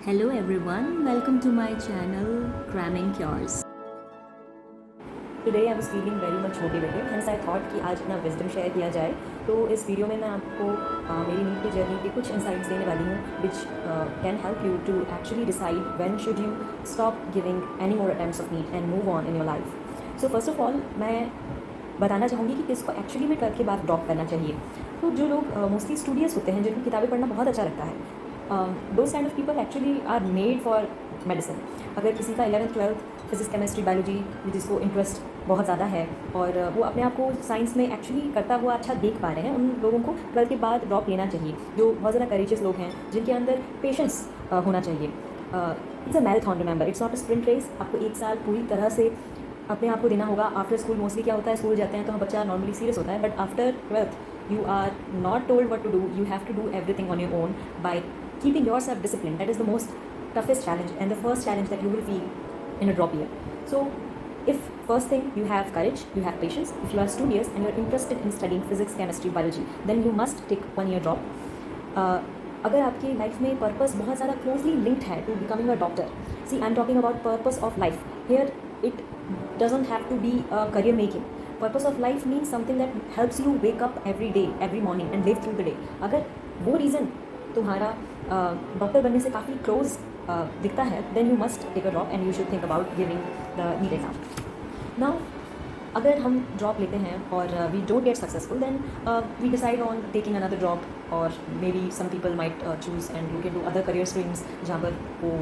Hello everyone, welcome to my channel Cramming Cures. Today I was feeling very much motivated hence I thought कि आज अपना wisdom share किया जाए। तो इस वीडियो में मैं आपको मेरी नीट की जर्नी के कुछ इंसाइट्स देने वाली हूँ which can help you to actually decide when should you stop giving any more attempts of NEET and move on in your life. So first of all मैं बताना चाहूँगी कि किसको एक्चुअली में 12th के बाद ड्रॉप करना चाहिए। तो जो लोग मोस्टली स्टूडियस होते हैं, जिनको किताबें पढ़ना बहुत अच्छा लगता है, those kind of people actually are made for medicine. अगर किसी का 11th-12th फिजिक्स केमिस्ट्री बायोलॉजी जिसको इंटरेस्ट बहुत ज़्यादा है और वो अपने आप को साइंस में एक्चुअली करता हुआ अच्छा देख पा रहे हैं, उन लोगों को 12th के बाद ड्रॉप लेना चाहिए। जो बहुत ज़्यादा करेजियस लोग हैं, जिनके अंदर पेशेंस होना चाहिए। It's a marathon, remember, it's not a sprint race. आपको एक साल पूरी तरह से अपने आप को देना होगा। आफ्टर स्कूल मोस्टली क्या होता है, स्कूल जाते हैं तो हम बच्चा नॉर्मली सीरियस होता है, but after 12th you are not told what to do, you have to do everything on your own by keeping yourself disciplined. That is the most toughest challenge and the first challenge that you will feel in a drop year. So if first thing you have courage, you have patience, if you are studious and you are interested in studying physics, chemistry, biology, then you must take 1 year drop. अगर आपकी life में purpose बहुत ज़्यादा closely linked है to becoming a doctor, see I am talking about purpose of life here, it doesn't have to be a career making. Purpose of life means something that helps you wake up every day, every morning and live through the day. अगर वो reason तुम्हारा doctor बनने से काफ़ी close दिखता है, then you must take a drop and you should think about giving the NEET exam. Now अगर हम ड्रॉप लेते हैं और we don't get successful, then we decide on taking another drop, और maybe some people might choose and you can do other career streams जहाँ पर वो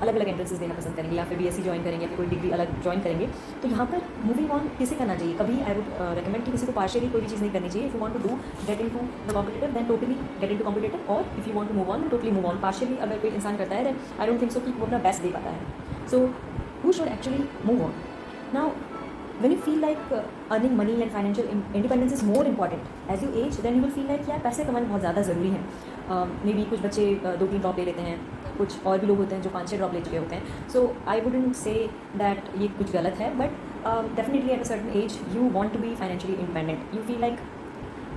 अलग अलग एंट्रेंसेस देना पसंद करेंगे, या फिर BSc ज्वाइन करेंगे, या फिर कोई डिग्री अलग ज्वाइन करेंगे. तो यहाँ पर मूविंग ऑन किसे करना चाहिए? कभी आई वुड रिकमेंड कि किसी को पार्शियली कोई भी चीज़ नहीं करनी चाहिए. If you want to do get into the competitive, then totally get into competitive, और if you want to move on, totally move on. Partially अगर कोई इंसान करता है, then I don't think so कि वो अपना बेस्ट दे पाता है. So who should actually move on? Now when you feel like earning money and financial independence is more important as you age, then you will feel like यार पैसे कमाने बहुत ज़्यादा ज़रूरी हैं. मे बी कुछ बच्चे 2-3 ड्रॉप ले लेते हैं, कुछ और भी लोग होते हैं जो 5-6 ड्रॉप ले चुके होते हैं. सो आई वुडेंट से दैट ये कुछ गलत है, but definitely at a certain age you want to be financially independent. You feel like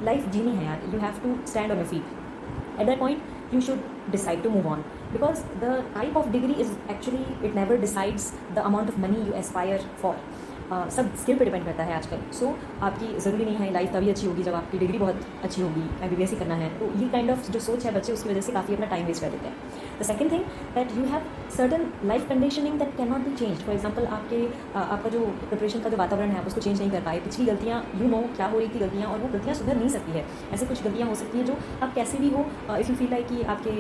life जीनी है यार, you have to stand on your feet. At that point you should decide to move on, because the type of degree is actually, it never decides the amount of money you aspire for. सब skill पे depend करता है आजकल. सो आपकी ज़रूरी नहीं है life तभी अच्छी होगी जब आपकी डिग्री बहुत अच्छी होगी, MBBS ही करना है. तो ये काइंड ऑफ जो सोच है बच्चे, उसकी वजह से काफ़ी अपना टाइम वेस्ट कर देते हैं. The second thing that you have certain life conditioning that can not be change. For example आपका जो प्रिपरेशन का जो वातावरण है, आप उसको चेंज नहीं कर पाए. पिछली गलतियाँ, यू नो क्या हो रही थी गलतियाँ, और वो गलतियाँ सुधर नहीं सकती है. ऐसे कुछ गलतियाँ हो सकती हैं जो आप कैसे भी हो, इफ़ यू फील लाइक कि आपके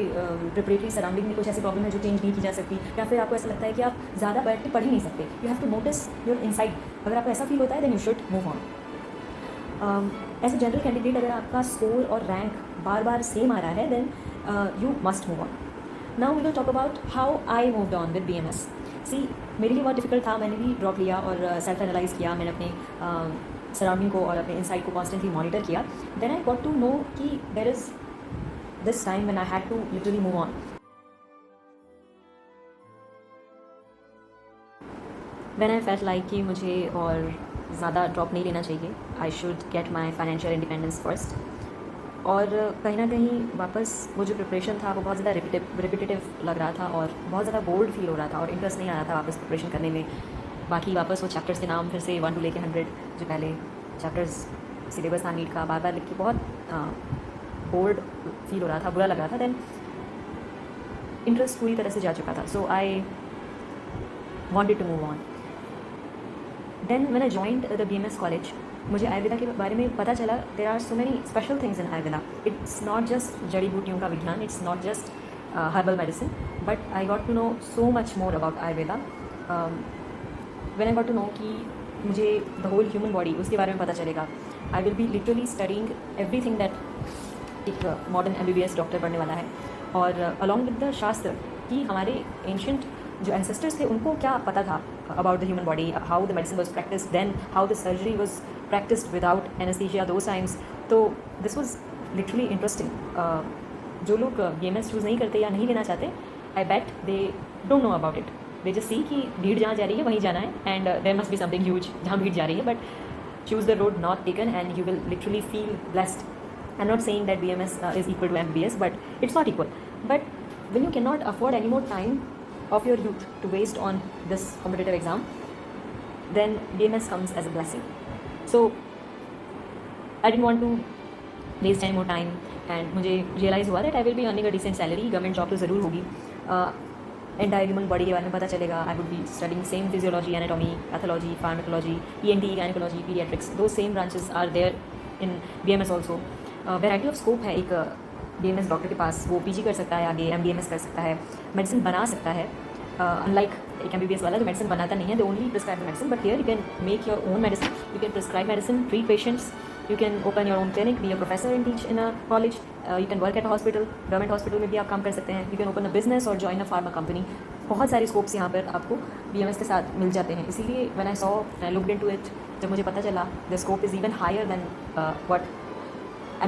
प्रिपरेटरी सराउंडिंग में कुछ ऐसी प्रॉब्लम है जो चेंज नहीं की जा सकती, या फिर आपको ऐसा लगता है कि आप ज़्यादा बैठ के पढ़ ही नहीं सकते. You have to notice your inside. अगर आपको ऐसा फील होता है, then you should move on. As a general candidate, अगर आपका स्कोर और रैंक बार बार सेम आ रहा है, then you must move on. Now we will talk about how I moved on with BMS. See, मेरे लिए बहुत डिफिकल्ट था. मैंने भी ड्रॉप लिया और सेल्फ एनालाइज किया. मैंने अपने सराउंडिंग को और अपने इनसाइड को कॉन्स्टेंटली मॉनिटर किया. Then I got to know कि there is this time when I had to literally move on. When I felt like कि मुझे और ज़्यादा ड्रॉप नहीं लेना चाहिए, I should get my financial independence first. और कहीं ना कहीं वापस वो जो प्रिपरेशन था वो बहुत ज़्यादा रिपीटेटिव लग रहा था, और बहुत ज़्यादा बोल्ड फील हो रहा था, और इंटरेस्ट नहीं आ रहा था वापस प्रिपरेशन करने में. बाकी वापस वो चैप्टर्स के नाम फिर से 1 to लेके 100 जो पहले चैप्टर्स सिलेबस था नीट का, बार बार लिख के बहुत बोल्ड फील हो रहा था, बुरा लग रहा था. देन इंटरेस्ट पूरी तरह से जा चुका था. So I wanted to move on. Then when I joined the BMS college, मुझे आयुर्वेदा के बारे में पता चला. There are so many special things in Ayurveda. It's not just जड़ी बूटियों का विज्ञान, it's not just herbal medicine, but I got to know so much more about Ayurveda. When I got to know कि मुझे द होल ह्यूमन बॉडी, उसके बारे में पता चलेगा. I will be literally studying everything that एक मॉडर्न MBBS डॉक्टर बनने वाला है. और अलॉन्ग विद द शास्त्र, कि हमारे एंशंट जो एंसेस्टर्स थे उनको क्या पता था about the human body, how the medicine was practiced then, how the surgery was practiced without anesthesia those times. तो this was literally interesting. जो लोग BMS चूज़ नहीं करते या नहीं लेना चाहते, I bet they don't know about it. They just see कि भीड़ जहाँ जा रही है वहीं जाना है, and there must be something huge जहाँ भीड़ जा रही है, but choose the road not taken and you will literally feel blessed. I'm not saying that BMS is equal to MBBS, but it's not equal. But when you cannot afford any more time of your youth to waste on this competitive exam, then BMS comes as a blessing. So I didn't want to waste any more time, and मुझे realise हुआ that I will be earning a decent salary, government job तो ज़रूर होगी, entire human body के बारे में पता चलेगा. I would be studying same physiology, anatomy, pathology, pharmacology, ENT, gynaecology, paediatrics, दो same branches are there in BMS also. Variety of scope है एक BMS डॉक्टर के पास. वो PG कर सकता है, आगे MDMS कर सकता है, मेडिसिन बना सकता है. अनलाइक एक MBBS वाला जो मेडिसिन बनाता नहीं है, they only prescribe medicine, but here you can make your own medicine, you can prescribe medicine, treat patients, you can open your own clinic, be a professor and teach in a college, you can work at a hospital, government hospital में भी आप काम कर सकते हैं, you can open a business और join a pharma company. बहुत सारे स्कोप्स यहाँ पर आपको BMS के साथ मिल जाते हैं. इसीलिए when I saw, I looked into it, जब मुझे पता चला the scope is even higher than what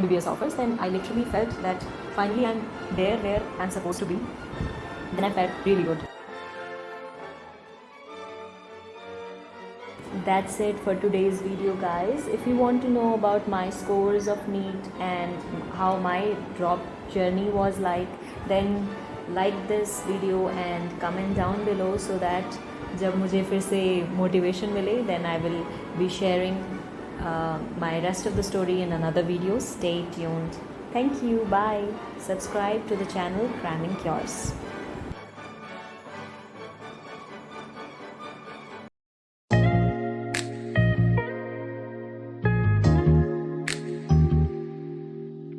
MBBS offers, then I literally felt that finally I'm there where I'm supposed to be. Then I felt really good. That's it for today's video, guys. If you want to know about my scores of NEET and how my drop journey was like, then like this video and comment down below so that जब मुझे फिर से motivation मिले, then I will be sharing my rest of the story in another video. Stay tuned. Thank you. Bye. Subscribe to the channel Cramming Cures.